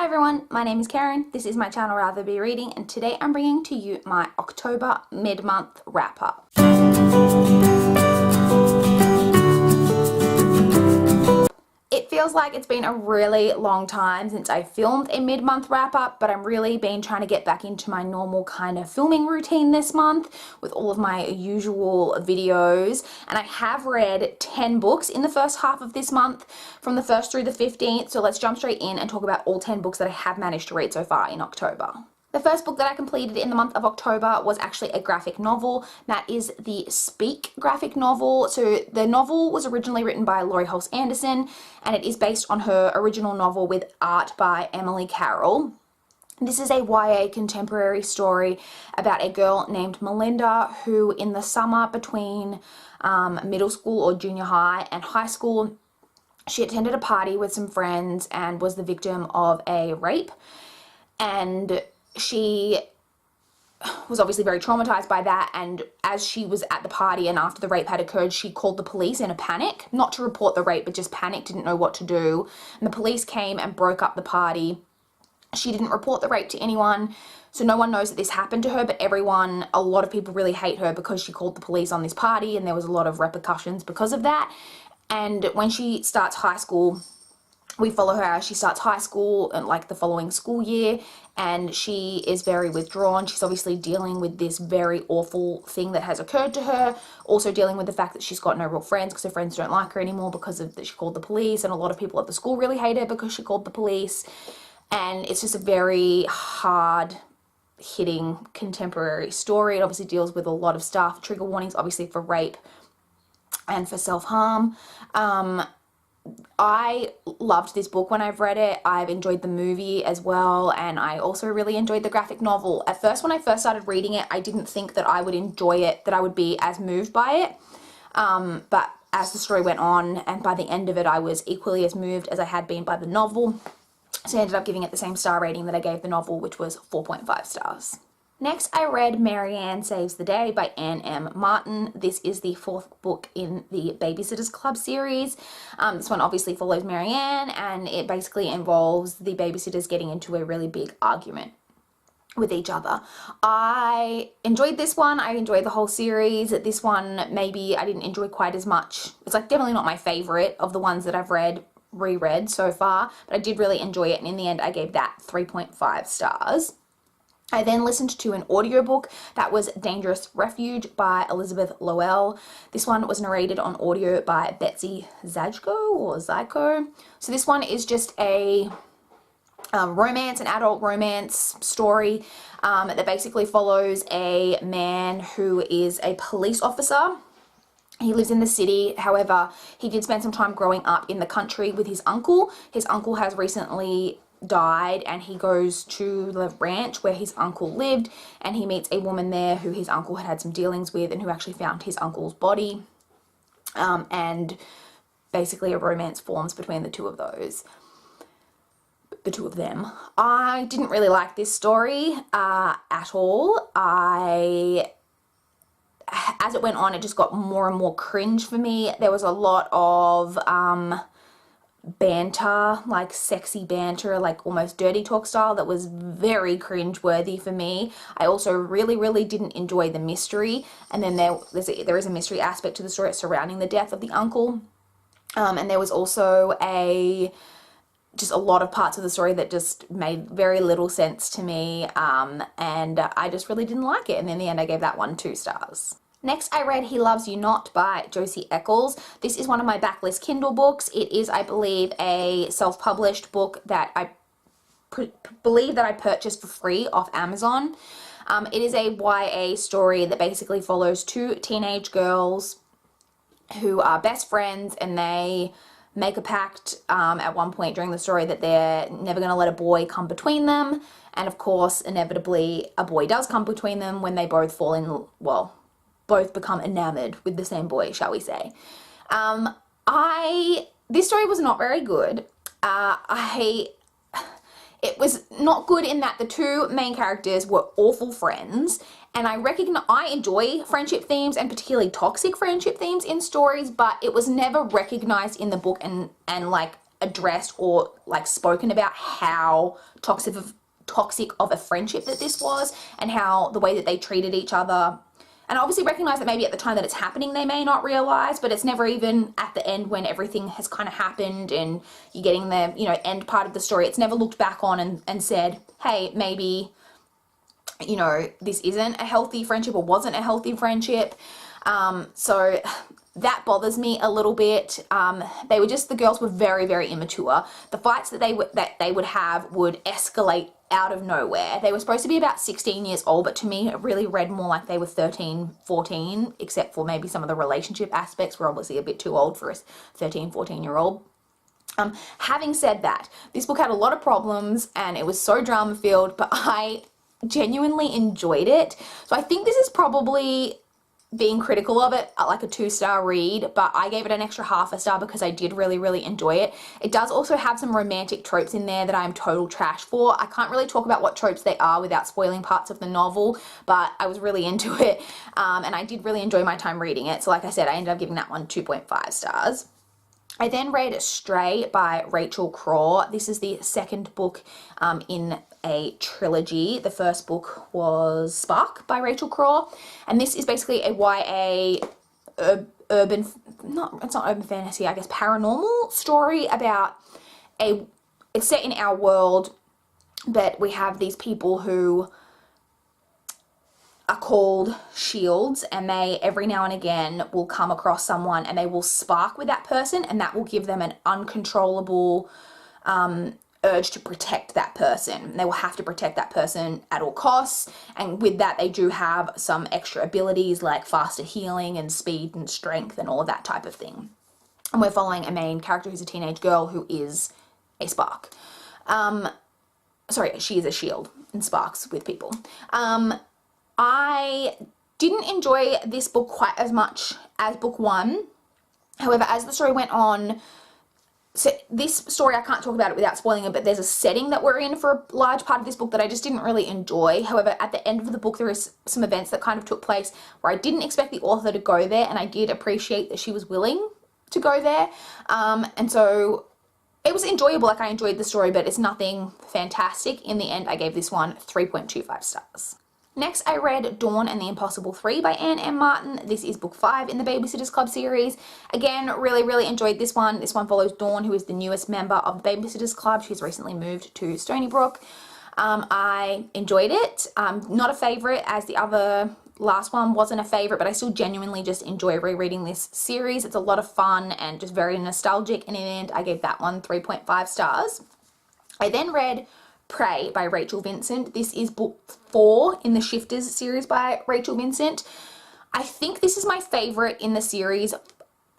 Hi everyone, my name is Karen, this is my channel RatherBeReading, and today I'm bringing to you my October mid-month wrap-up. It feels like it's been a really long time since I filmed a mid-month wrap-up, but I'm really been trying to get back into my normal kind of filming routine this month with all of my usual videos, and I have read 10 books in the first half of this month from the 1st through the 15th, so let's jump straight in and talk about all 10 books that I have managed to read so far in October. The first book that I completed in the month of October was actually a graphic novel. That is the Speak graphic novel. So the novel was originally written by Laurie Halse Anderson, and it is based on her original novel with art by Emily Carroll. This is a YA contemporary story about a girl named Melinda who in the summer between middle school or junior high and high school, she attended a party with some friends and was the victim of a rape. And she was obviously very traumatized by that, and as she was at the party and after the rape had occurred, she called the police in a panic, not to report the rape, but just panicked, didn't know what to do, and the police came and broke up the party. She didn't report the rape to anyone, so no one knows that this happened to her, but a lot of people really hate her because she called the police on this party, and there was a lot of repercussions because of that. And when she starts high school, we follow her as she starts high school and like the following school year, and she is very withdrawn. She's obviously dealing with this very awful thing that has occurred to her, also dealing with the fact that she's got no real friends because her friends don't like her anymore because of that she called the police, and a lot of people at the school really hate her because she called the police. And it's just a very hard hitting contemporary story. It obviously deals with a lot of stuff, trigger warnings obviously for rape and for self-harm. I loved this book when I've read it. I've enjoyed the movie as well, and I also really enjoyed the graphic novel. At first, when I first started reading it, I didn't think that I would enjoy it, that I would be as moved by it. But as the story went on, and by the end of it, I was equally as moved as I had been by the novel. So I ended up giving it the same star rating that I gave the novel, which was 4.5 stars. Next, I read Marianne Saves the Day by Anne M. Martin. This is the 4th book in the Babysitters Club series. This one obviously follows Marianne, and it basically involves the babysitters getting into a really big argument with each other. I enjoyed this one. I enjoyed the whole series. This one, maybe I didn't enjoy quite as much. It's like definitely not my favorite of the ones that I've reread so far, but I did really enjoy it, and in the end I gave that 3.5 stars. I then listened to an audiobook that was Dangerous Refuge by Elizabeth Lowell. This one was narrated on audio by Betsy Zyko. So this one is just a an adult romance story that basically follows a man who is a police officer. He lives in the city, however, he did spend some time growing up in the country with his uncle. His uncle has recently died, and he goes to the ranch where his uncle lived, and he meets a woman there who his uncle had some dealings with and who actually found his uncle's body, and basically a romance forms between the two of them. I didn't really like this story at all. As it went on, it just got more and more cringe for me. There was a lot of banter, like sexy banter, like almost dirty talk style, that was very cringe-worthy for me. I also really didn't enjoy the mystery, and then there is a mystery aspect to the story surrounding the death of the uncle, and there was also just a lot of parts of the story that just made very little sense to me, and I just really didn't like it, and in the end I gave that one 2 stars. Next, I read He Loves You Not by Josie Eccles. This is one of my backlist Kindle books. It is, I believe, a self-published book that I believe that I purchased for free off Amazon. It is a YA story that basically follows 2 teenage girls who are best friends, and they make a pact at one point during the story that they're never going to let a boy come between them. And of course, inevitably, a boy does come between them when they both fall in, well, both become enamored with the same boy, shall we say. This story was not very good. It was not good in that the 2 main characters were awful friends, and I enjoy friendship themes, and particularly toxic friendship themes in stories, but it was never recognized in the book and like addressed or like spoken about how toxic of a friendship that this was, and how the way that they treated each other. And I obviously recognize that maybe at the time that it's happening they may not realize, but it's never even at the end when everything has kind of happened and you're getting the, you know, end part of the story. It's never looked back on and said, hey, maybe, you know, this isn't a healthy friendship or wasn't a healthy friendship. So that bothers me a little bit. The girls were very, very immature. The fights that they would have would escalate out of nowhere. They were supposed to be about 16 years old, but to me it really read more like they were 13, 14, except for maybe some of the relationship aspects were obviously a bit too old for a 13, 14-year-old. Having said that, this book had a lot of problems and it was so drama filled, but I genuinely enjoyed it. So I think this is probably being critical of it like a 2-star read, but I gave it an extra half a star because I did really, really enjoy it. It does also have some romantic tropes in there that I'm total trash for. I can't really talk about what tropes they are without spoiling parts of the novel, but I was really into it, and I did really enjoy my time reading it. So like I said, I ended up giving that one 2.5 stars. I then read Stray by Rachel Craw. This is the second book in a trilogy. The first book was Spark by Rachel Craw, and this is basically a YA it's not urban fantasy, I guess paranormal story about it's set in our world, but we have these people who are called shields, and they every now and again will come across someone and they will spark with that person, and that will give them an uncontrollable urge to protect that person. They will have to protect that person at all costs, and with that they do have some extra abilities like faster healing and speed and strength and all of that type of thing. And we're following a main character who's a teenage girl who is a spark. Sorry, she is a shield and sparks with people. I didn't enjoy this book quite as much as book one. However, as the story went on, so this story, I can't talk about it without spoiling it, but there's a setting that we're in for a large part of this book that I just didn't really enjoy. However, at the end of the book, there is some events that kind of took place where I didn't expect the author to go there, and I did appreciate that she was willing to go there. And so it was enjoyable, like I enjoyed the story, but it's nothing fantastic. In the end, I gave this one 3.25 stars. Next, I read Dawn and the Impossible 3 by Anne M. Martin. This is book 5 in the Babysitters Club series. Again, really, really enjoyed this one. This one follows Dawn, who is the newest member of the Babysitters Club. She's recently moved to Stony Brook. I enjoyed it. Not a favourite, as the other last one wasn't a favourite, but I still genuinely just enjoy rereading this series. It's a lot of fun and just very nostalgic, and in the end, I gave that one 3.5 stars. I then read Prey by Rachel Vincent. This is book 4 in the Shifters series by Rachel Vincent. I think this is my favourite in the series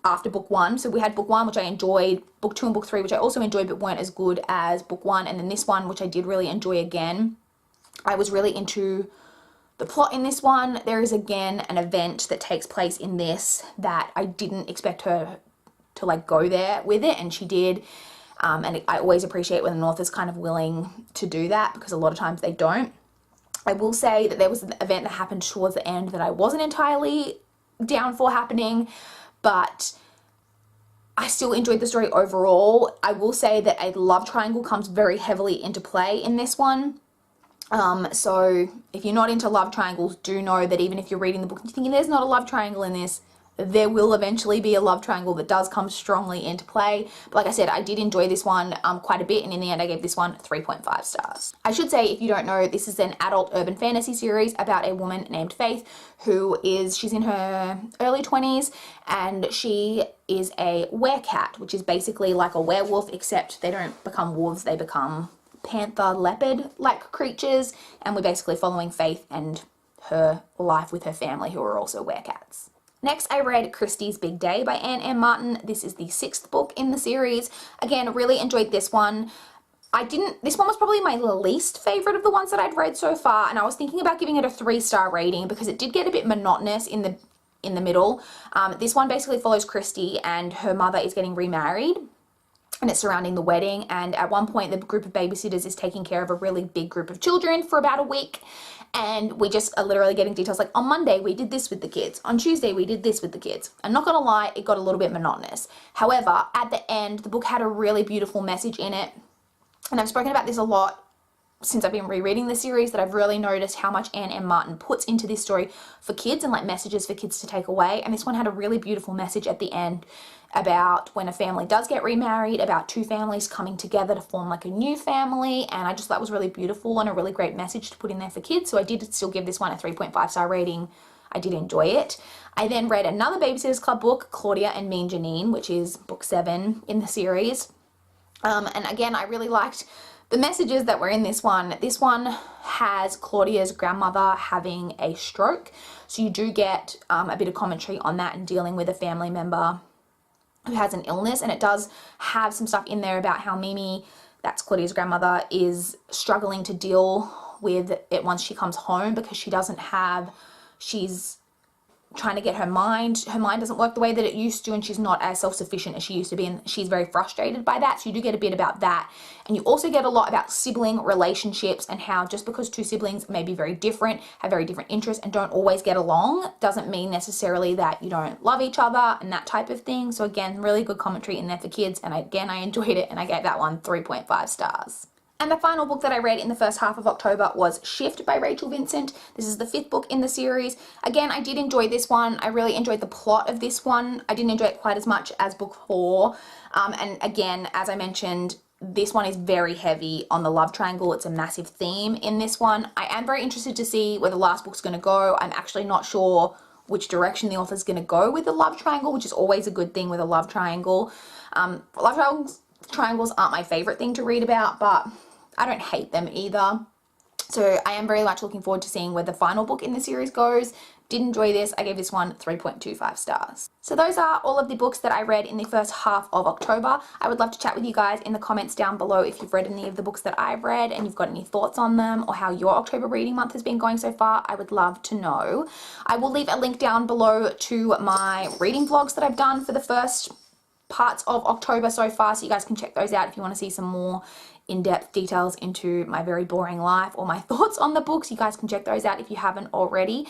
after book 1. So we had book 1, which I enjoyed, book 2 and book 3, which I also enjoyed but weren't as good as book 1, and then this one, which I did really enjoy again. I was really into the plot in this one. There is again an event that takes place in this that I didn't expect her to like go there with it, and she did. And I always appreciate when an author's kind of willing to do that, because a lot of times they don't. I will say that there was an event that happened towards the end that I wasn't entirely down for happening, but I still enjoyed the story overall. I will say that a love triangle comes very heavily into play in this one. So if you're not into love triangles, do know that even if you're reading the book and you're thinking there's not a love triangle in this, there will eventually be a love triangle that does come strongly into play. But like I said, I did enjoy this one quite a bit, and in the end I gave this one 3.5 stars. I should say, if you don't know, this is an adult urban fantasy series about a woman named Faith she's in her early 20s, and she is a werecat, which is basically like a werewolf, except they don't become wolves, they become panther, leopard-like creatures, and we're basically following Faith and her life with her family, who are also werecats. Next, I read Christie's Big Day by Anne M. Martin. This is the 6th book in the series. Again, really enjoyed this one. This one was probably my least favorite of the ones that I'd read so far, and I was thinking about giving it a 3-star rating because it did get a bit monotonous in the middle. This one basically follows Christie, and her mother is getting remarried. and it's surrounding the wedding. And at one point, the group of babysitters is taking care of a really big group of children for about a week. And we just are literally getting details like, on Monday, we did this with the kids. On Tuesday, we did this with the kids. I'm not gonna lie, it got a little bit monotonous. However, at the end, the book had a really beautiful message in it. And I've spoken about this a lot since I've been rereading the series, that I've really noticed how much Anne M. Martin puts into this story for kids and like messages for kids to take away. And this one had a really beautiful message at the end about when a family does get remarried, about two families coming together to form like a new family. And I just thought it was really beautiful and a really great message to put in there for kids. So I did still give this one a 3.5 star rating. I did enjoy it. I then read another Babysitters Club book, Claudia and Mean Janine, which is book 7 in the series. And again, I really liked the messages that were in this one. This one has Claudia's grandmother having a stroke. So you do get a bit of commentary on that and dealing with a family member who has an illness. And it does have some stuff in there about how Mimi, that's Claudia's grandmother, is struggling to deal with it once she comes home, because she's trying to get her mind doesn't work the way that it used to, and she's not as self-sufficient as she used to be, and she's very frustrated by that. So you do get a bit about that. And you also get a lot about sibling relationships and how just because two siblings may be very different, have very different interests and don't always get along, doesn't mean necessarily that you don't love each other and that type of thing. So again, really good commentary in there for kids. And again, I enjoyed it and I gave that one 3.5 stars. And the final book that I read in the first half of October was Shift by Rachel Vincent. This is the 5th book in the series. Again, I did enjoy this one. I really enjoyed the plot of this one. I didn't enjoy it quite as much as book 4. And again, as I mentioned, this one is very heavy on the love triangle. It's a massive theme in this one. I am very interested to see where the last book's going to go. I'm actually not sure which direction the author's going to go with the love triangle, which is always a good thing with a love triangle. Triangles aren't my favorite thing to read about, but I don't hate them either. So I am very much looking forward to seeing where the final book in the series goes. Did enjoy this. I gave this one 3.25 stars. So those are all of the books that I read in the first half of October. I would love to chat with you guys in the comments down below if you've read any of the books that I've read and you've got any thoughts on them, or how your October reading month has been going so far. I would love to know. I will leave a link down below to my reading vlogs that I've done for the first parts of October so far, so you guys can check those out if you want to see some more in-depth details into my very boring life or my thoughts on the books. You guys can check those out if you haven't already.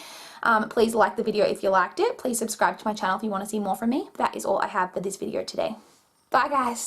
Please like the video if you liked it. Please subscribe to my channel if you want to see more from me. That is all I have for this video today. Bye guys.